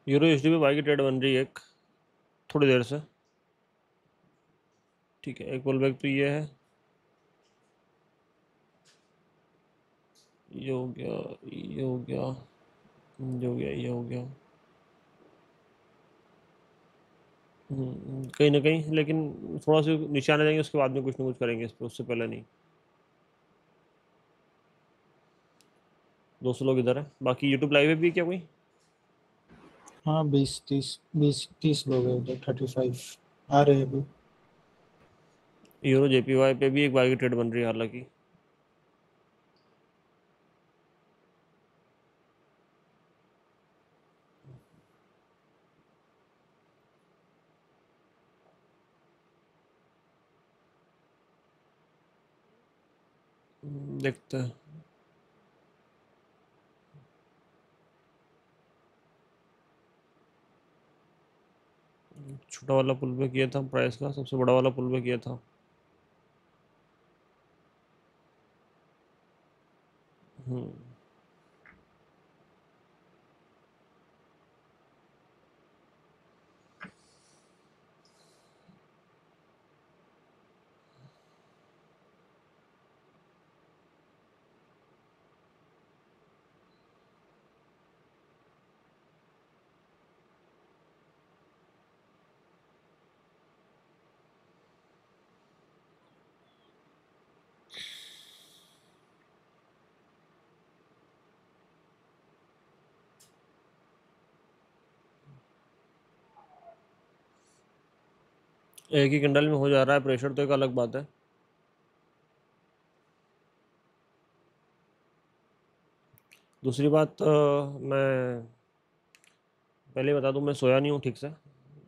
Euro USD पे by की trade बन रही है एक, थोड़ी देर से। ठीक है, एक पुल बैक तो ये है, ये हो गया, ये हो गया, ये हो गया, ये हो गया। कहीं ना कहीं, लेकिन थोड़ा सा नीचे आने जाएंगे उसके बाद में कुछ ना कुछ करेंगे इस पे, उससे पहले नहीं। 200 लोग इधर है, बाकी यूट्यूब लाइव है भी क्या कोई? हाँ 20 30 20 30 लोग हैं उधर, 35 आ रहे हैं अभी। यूरो जेपीवाई पे भी एक बार की ट्रेड बन रही है हालांकि। देखते हैं। छोटा वाला पुल पे किया था प्राइस का, सबसे बड़ा वाला पुल पे किया था। हम्म। एक ही कैंडल में हो जा रहा है प्रेशर, तो एक अलग बात है। दूसरी बात, मैं पहले ही बता दूं, मैं सोया नहीं हूँ ठीक से।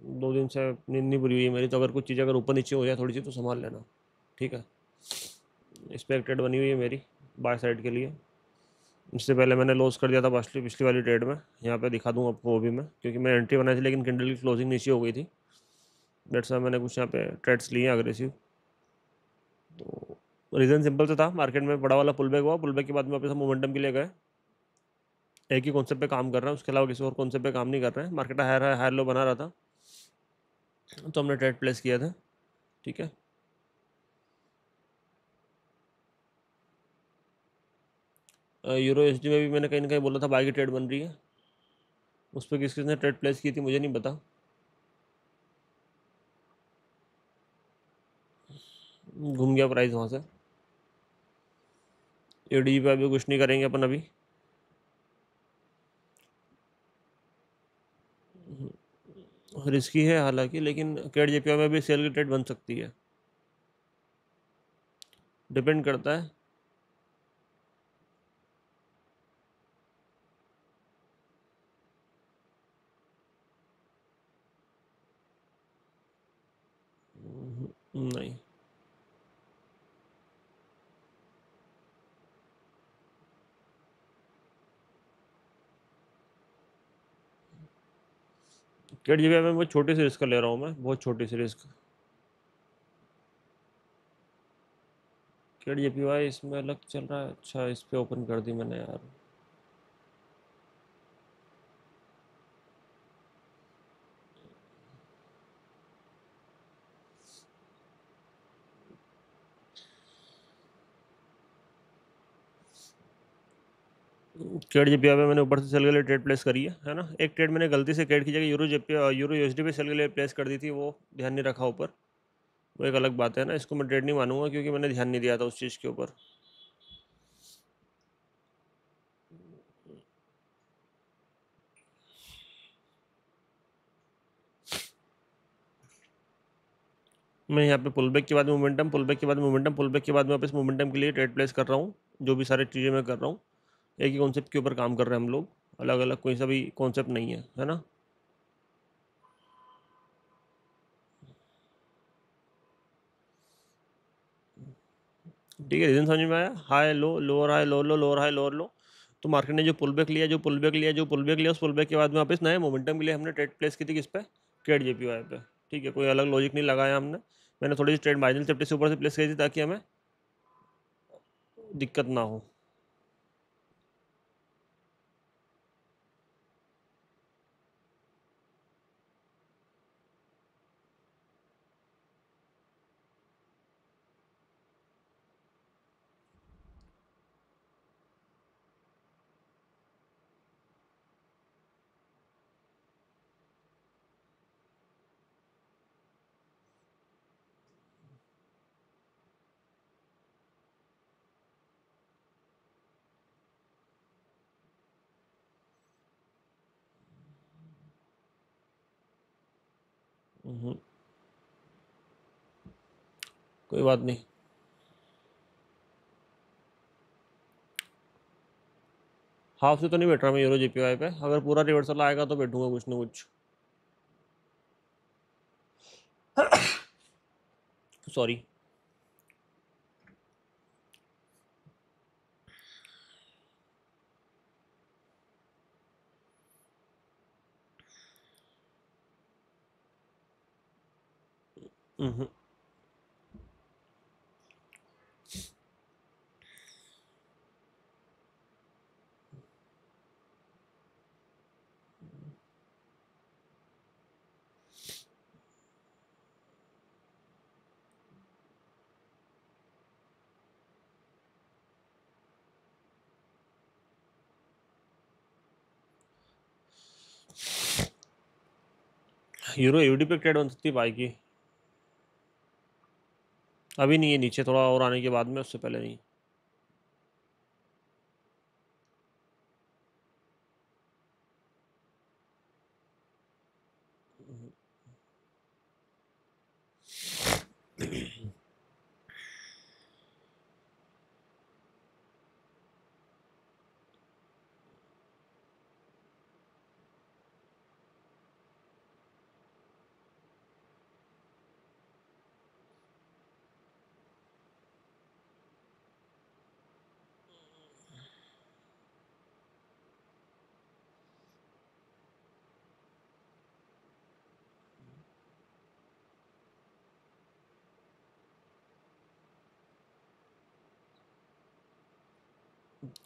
2 दिन से नींद नहीं पूरी हुई है मेरी, तो अगर कुछ चीज़ अगर ऊपर नीचे हो जाए थोड़ी सी तो संभाल लेना। ठीक है। इस पर एक ट्रेड बनी हुई है मेरी, बाय साइड के लिए। इससे पहले मैंने लॉस कर दिया था पिछली पिछली वाली ट्रेड में। यहाँ पे दिखा दूँ आपको वो भी मैं, क्योंकि मैं एंट्री बनाई थी लेकिन कैंडल की क्लोजिंग नीचे हो गई थी। डेट्स वाई मैंने कुछ यहाँ पे ट्रेड्स लिए हैं अग्रेसिव। तो रीज़न सिंपल से था, मार्केट में बड़ा वाला पुल बैक हुआ, पुल बैक के बाद में वापस हम मोमेंटम के लिए गए। एक ही कॉन्सेप्ट पे काम कर रहा है, उसके अलावा किसी और कॉन्सेप्ट पे काम नहीं कर रहे हैं। मार्केट हायर हायर लो बना रहा था, तो हमने ट्रेड प्लेस किया था। ठीक है। यूरो एसडी में भी मैंने कहीं ना कहीं बोला था बाई की ट्रेड बन रही है। उस पर किस किसने ट्रेड प्लेस की थी मुझे नहीं पता, घूम गया प्राइस वहाँ से। एडी पे अभी कुछ नहीं करेंगे अपन अभी। रिस्की है हालांकि, लेकिन केड जेपीओ में भी सेल की ट्रेड बन सकती है, डिपेंड करता है। नहीं, केड जेपीओ में बहुत छोटी सी रिस्क ले रहा हूँ मैं, बहुत छोटी सी रिस्क। केड जेपीवाई इसमें अलग चल रहा है, अच्छा इस पे ओपन कर दी मैंने यार। केड जेपीओ में मैंने ऊपर से सेल के लिए ट्रेड प्लेस करी है ना। एक ट्रेड मैंने गलती से केड की जगह यूरो जेपीओ यूरो यूएसडी पे सेल के लिए प्लेस कर दी थी, वो ध्यान नहीं रखा ऊपर। वो एक अलग बात है ना, इसको मैं ट्रेड नहीं मानूंगा क्योंकि मैंने ध्यान नहीं दिया था उस चीज़ के ऊपर। मैं यहाँ पे पुल बैक के बाद मोमेंटम, पुल बैक के बाद मोमेंटम, पुल बैक के बाद मैं वापस मोमेंटम के लिए ट्रेड प्लेस कर रहा हूँ। जो भी सारी चीज़ें मैं कर रहा हूँ, एक ही कॉन्सेप्ट के ऊपर काम कर रहे हैं हम लोग, अलग अलग कोई सा भी कॉन्सेप्ट नहीं है ना। ठीक है, रीजन समझ में आया, high low, lower high, lower लो, लोअर हाई, लोअर लो। तो मार्केट ने जो पुल बैक लिया, जो पुल बैक लिया, जो पुल बैक लिया, उस पुल बैक के बाद में वापस नए मोमेंटम के लिए हमने ट्रेड प्लेस की थी किस पे? केड जेपीवाई पे। ठीक है, कोई अलग लॉजिक नहीं लगाया हमने। मैंने थोड़ी सी ट्रेड मार्जिनल सेफ्टी से ऊपर से प्लेस की थी ताकि हमें दिक्कत ना हो। हम्म, कोई बात नहीं। हाफ से तो नहीं बैठ रहा मैं यूरो जीपीवाई पे, अगर पूरा रिवर्सल आएगा तो बैठूंगा कुछ ना कुछ। सॉरी। यूरो यूडी पे ट्रेड बन सकती है भाई की। अभी नहीं है, नीचे थोड़ा और आने के बाद में, उससे पहले नहीं।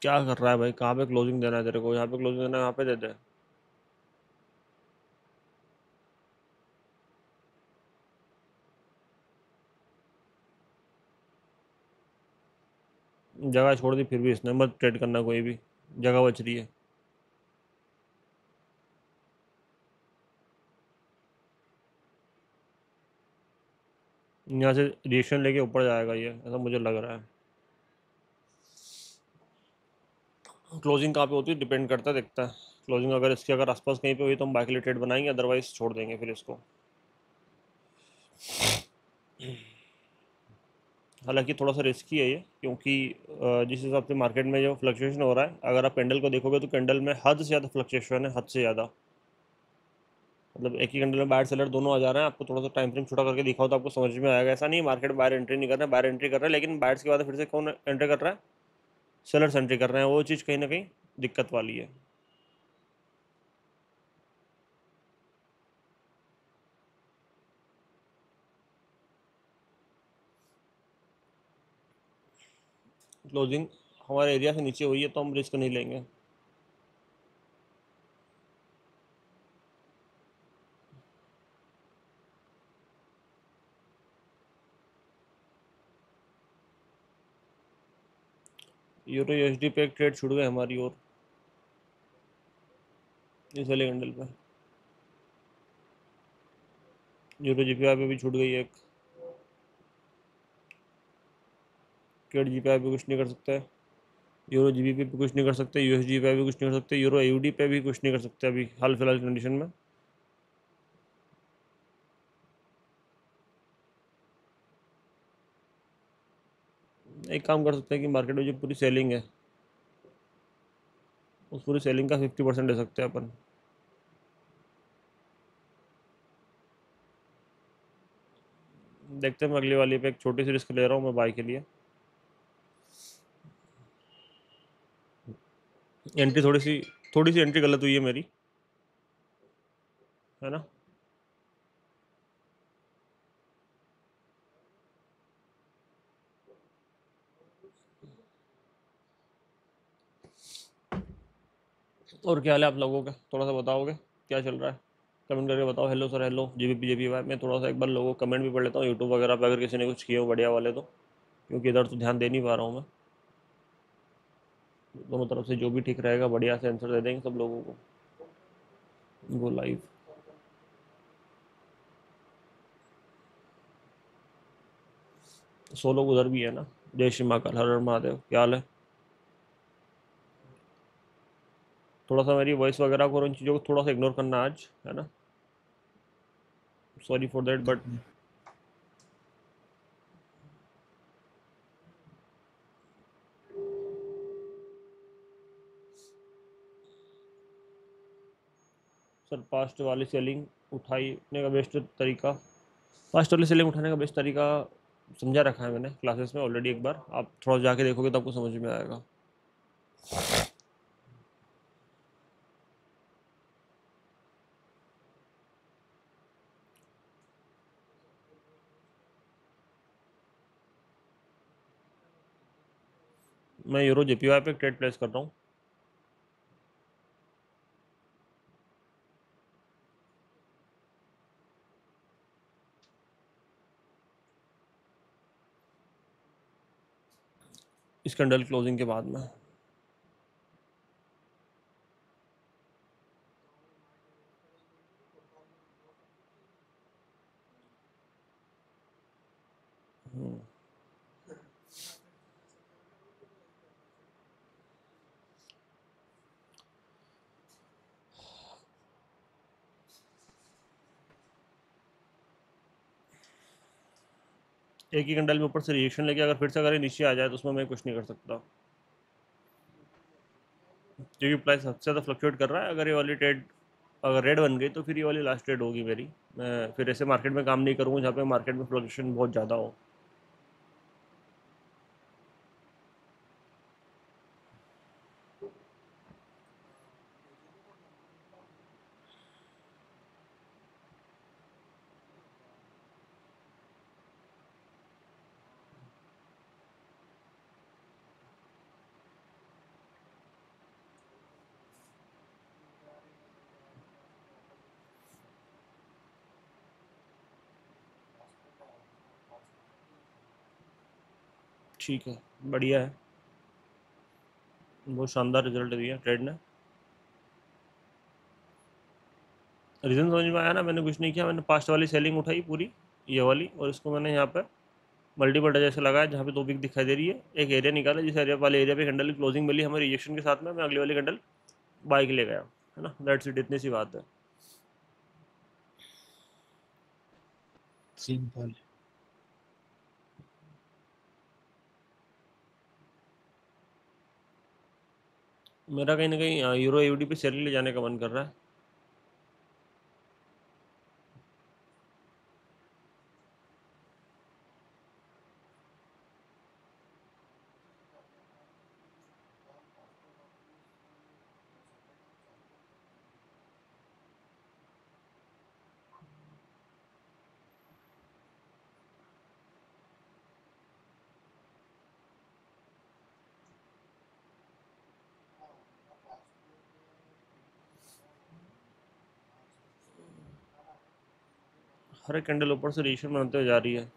क्या कर रहा है भाई, कहाँ पे क्लोजिंग देना है तेरे को? यहाँ पे क्लोजिंग देना है, यहाँ पे दे दे। जगह छोड़ दी फिर भी इसने, मत ट्रेड करना कोई भी, जगह बच रही है। यहाँ से रिएक्शन लेके ऊपर जाएगा ये, ऐसा मुझे लग रहा है। क्लोजिंग कहाँ पे होती है डिपेंड करता है, देखता है। क्लोजिंग अगर इसके अगर आसपास कहीं पे हुई तो हम बाय के लिए ट्रेड बनाएंगे, अदरवाइज छोड़ देंगे फिर इसको। हालांकि थोड़ा सा रिस्की है ये, क्योंकि जिस हिसाब से मार्केट में जो फ्लक्चुएशन हो रहा है, अगर आप कैंडल को देखोगे तो कैंडल में हद से ज़्यादा फ्लक्चुएशन है, हद से ज़्यादा। मतलब एक ही कैंडल में बायर सेलर दोनों आ जा रहे हैं। आपको थोड़ा सा टाइम फ्रेम छोटा करके दिखाओ तो आपको समझ में आएगा। ऐसा नहीं मार्केट बायर एंट्री नहीं कर रहा है, बायर एंट्री कर रहा है, लेकिन बायर्स के बाद फिर से कौन एंट्री कर रहा है? सेलर्स एंट्री कर रहे हैं। वो चीज़ कहीं ना कहीं दिक्कत वाली है। क्लोजिंग हमारे एरिया से नीचे हुई है तो हम रिस्क नहीं लेंगे। यूरो यूएसडी पे एक ट्रेड छूट गए हमारी, और इस वाले कैंडल पे यूरो जीपीआई पे भी छूट गई एक। ट्रेड जीपीआई पे कुछ नहीं कर सकता है, यूरो जीबीपी पे कुछ नहीं कर सकते, यूएसडी पे भी कुछ नहीं कर सकते, यूरो एयूडी पे भी कुछ नहीं कर सकते अभी हाल फिलहाल कंडीशन में। एक काम कर सकते हैं कि मार्केट में जो पूरी सेलिंग है, उस पूरी सेलिंग का 50% ले सकते हैं अपन। देखते हैं, मैं अगली वाली पे एक छोटी सी रिस्क ले रहा हूँ मैं बाई के लिए। एंट्री थोड़ी सी एंट्री गलत हुई है मेरी, है ना। और क्या हाल है आप लोगों का, थोड़ा सा बताओगे क्या चल रहा है? कमेंट करके बताओ। Hello sir, hello GBP JPY. मैं थोड़ा सा एक बार लोगों को कमेंट भी पढ़ लेता हूँ यूट्यूब वगैरह पे, अगर किसी ने कुछ किए हो बढ़िया वाले तो, क्योंकि इधर तो ध्यान दे नहीं पा रहा हूँ मैं। दोनों तरफ से जो भी ठीक रहेगा बढ़िया से आंसर दे देंगे सब लोगों को। Go live. सो लोग उधर भी है ना। जय श्री महाकाल, हर हर महादेव, क्या हाल है? थोड़ा सा मेरी वॉइस वगैरह को और उन चीज़ों को थोड़ा सा इग्नोर करना आज, है ना। Sorry for that, but sir past वाली सेलिंग उठाने का बेस्ट तरीका, पास्ट वाली सेलिंग उठाने का बेस्ट तरीका समझा रखा है मैंने क्लासेस में ऑलरेडी। एक बार आप थोड़ा जाके देखोगे तो आपको समझ में आएगा। मैं यूरो जेपीवाई पे ट्रेड प्लेस कर रहा हूँ। इस कैंडल क्लोजिंग के बाद में। एक ही कैंडल में ऊपर से रिएक्शन लेके अगर फिर से अगर ये नीचे आ जाए तो उसमें मैं कुछ नहीं कर सकता, क्योंकि प्राइस सबसे ज़्यादा फ्लक्चुएट कर रहा है। अगर ये वाली ट्रेड अगर रेड बन गई तो फिर ये वाली लास्ट ट्रेड होगी मेरी। मैं फिर ऐसे मार्केट में काम नहीं करूँगा जहाँ पे मार्केट में फ्लक्चुएशन बहुत ज़्यादा हो। ठीक है, बढ़िया है, बहुत शानदार रिजल्ट दिया ट्रेड ने। रीज़न समझ में आया ना? मैंने कुछ नहीं किया, मैंने पास्ट वाली सेलिंग उठाई पूरी, ये वाली, और इसको मैंने यहाँ पे मल्टीपल डजन से लगाया जहाँ पे दो बिग दिखाई दे रही है। एक एरिया निकाला, जिस एरिया वाले एरिया पे कैंडल की क्लोजिंग मिली हमें रिजेक्शन के साथ में, मैं अगली वाली कैंडल बाई के ले गया, है ना? दैट्स इट, इतनी सी बात है। सिंपल। मेरा कहीं ना कहीं यूरो यूडी पे शेयर ले जाने का मन कर रहा है। हर एक कैंडल ऊपर से रिएक्शन बनाते हुए जा रही है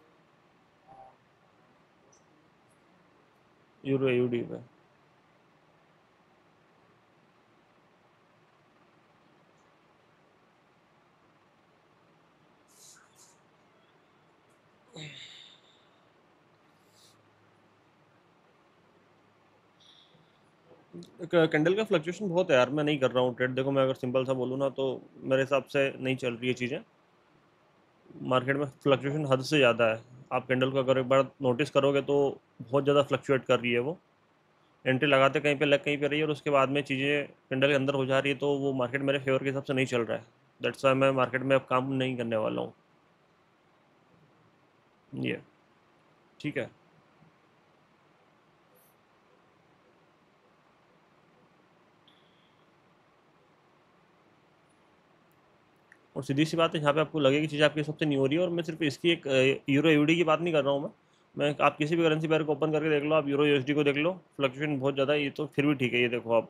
यूरो यूडी पे। कैंडल का फ्लक्चुएशन बहुत है यार, मैं नहीं कर रहा हूँ ट्रेड। देखो मैं अगर सिंपल सा बोलूँ ना तो मेरे हिसाब से नहीं चल रही है चीज़ें मार्केट में, फ्लक्चुएशन हद से ज़्यादा है। आप कैंडल को अगर एक बार नोटिस करोगे तो बहुत ज़्यादा फ्लक्चुएट कर रही है वो। एंट्री लगाते कहीं पे लग कहीं पे रही है और उसके बाद में चीज़ें कैंडल के अंदर हो जा रही है, तो वो मार्केट मेरे फेवर के हिसाब से नहीं चल रहा है। दैट्स वाई मैं मार्केट में अब काम नहीं करने वाला हूँ। ये ठीक है। और सीधी सी बात है, जहाँ पे आपको लगे कि चीज़ आपके सबसे नहीं हो रही है, और मैं सिर्फ इसकी एक यूरो यूडी की बात नहीं कर रहा हूँ मैं आप किसी भी करेंसी पेयर को ओपन करके देख लो, आप यूरो यूएसडी को देख लो, फ्लक्चुएशन बहुत ज़्यादा है, ये तो फिर भी ठीक है। ये देखो आप,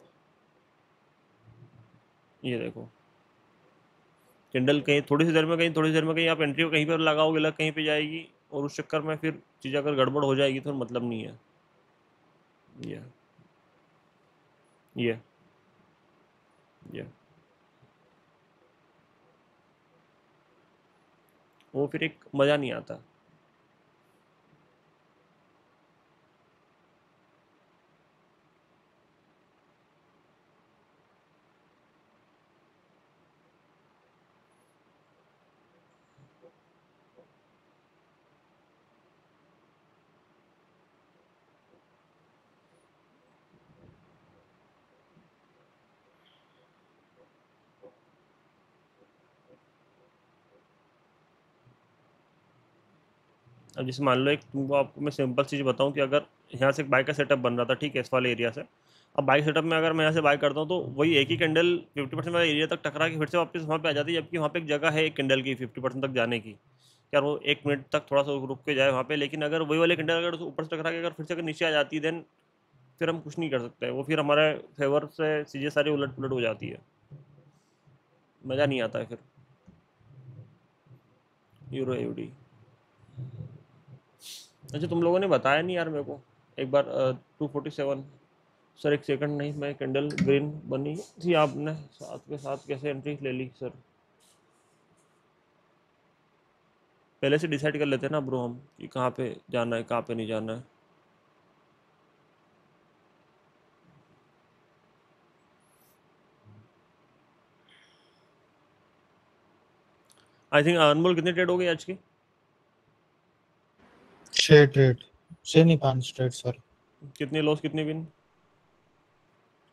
ये देखो कैंडल कहीं थोड़ी सी देर में, कहीं थोड़ी सी देर में, कहीं आप एंट्री कहीं पर लगाओगे अलग कहीं पे जाएगी, और उस चक्कर में फिर चीज़ अगर गड़बड़ हो जाएगी तो मतलब नहीं है। ये ये ये वो फिर एक मज़ा नहीं आता। अब जैसे मान लो एक तुमको आपको मैं सिंपल चीज़ बताऊं कि अगर यहाँ से एक बाइक का सेटअप बन रहा था, ठीक है, इस वाले एरिया से। अब बाइक सेटअप में अगर मैं यहाँ से बाइक करता हूँ तो वही एक ही कैंडल 50% वाले एरिया तक टकरा के फिर से वापस वहाँ पे आ जाती है, जबकि वहाँ पे एक जगह है एक कैंडल की 50% तक जाने की। यार वो 1 मिनट तक थोड़ा सा रुक के जाए वहाँ पे, लेकिन अगर वही वाली कैंडल अगर ऊपर से टकरा के अगर फिर से अगर नीचे आ जाती है, देन फिर हम कुछ नहीं कर सकते, वो फिर हमारे फेवर से चीज़ें सारी उलट पुलट हो जाती है, मज़ा नहीं आता है फिर। यूरो एडी। अच्छा तुम लोगों ने बताया नहीं यार मेरे को एक बार 247। सर एक सेकंड, नहीं मैं कैंडल ग्रीन बनी थी, आपने साथ के साथ कैसे एंट्री ले ली सर? पहले से डिसाइड कर लेते हैं ना ब्रो हम कि कहाँ पे जाना है कहाँ पे नहीं जाना है। आई थिंक अनमोल कितनी ट्रेड हो गई आज की? 6 ट्रेड, 6 नहीं 5 ट्रेड सर। कितनी लॉस कितनी विन?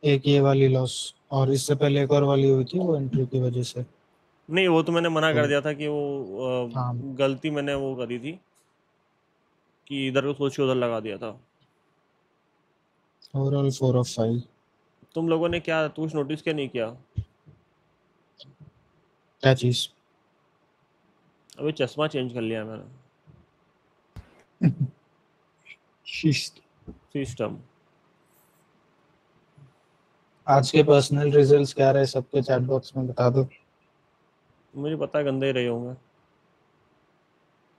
एक ये वाली लॉस, और इससे पहले एक और वाली हुई थी वो एंट्री की वजह से। नहीं वो तो मैंने मना तो कर दिया था कि वो हाँ, गलती मैंने वो करी थी कि इधर को सोच के उधर लगा दिया था। Overall 4 of 5। तुम लोगों ने क्या कुछ नोटिस क्या नहीं किया? क्या चीज? अभी चश्मा चेंज कर लिया मैंने। शिस्त। सिस्टम। आज के पर्सनल रिजल्ट्स क्या रहे सबके चैट बॉक्स में बता दो। मुझे पता है गंदे ही रहे होंगे।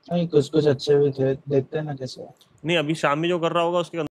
नहीं, कुछ कुछ अच्छे भी थे, देखते हैं ना कैसे। नहीं अभी शाम में जो कर रहा होगा उसके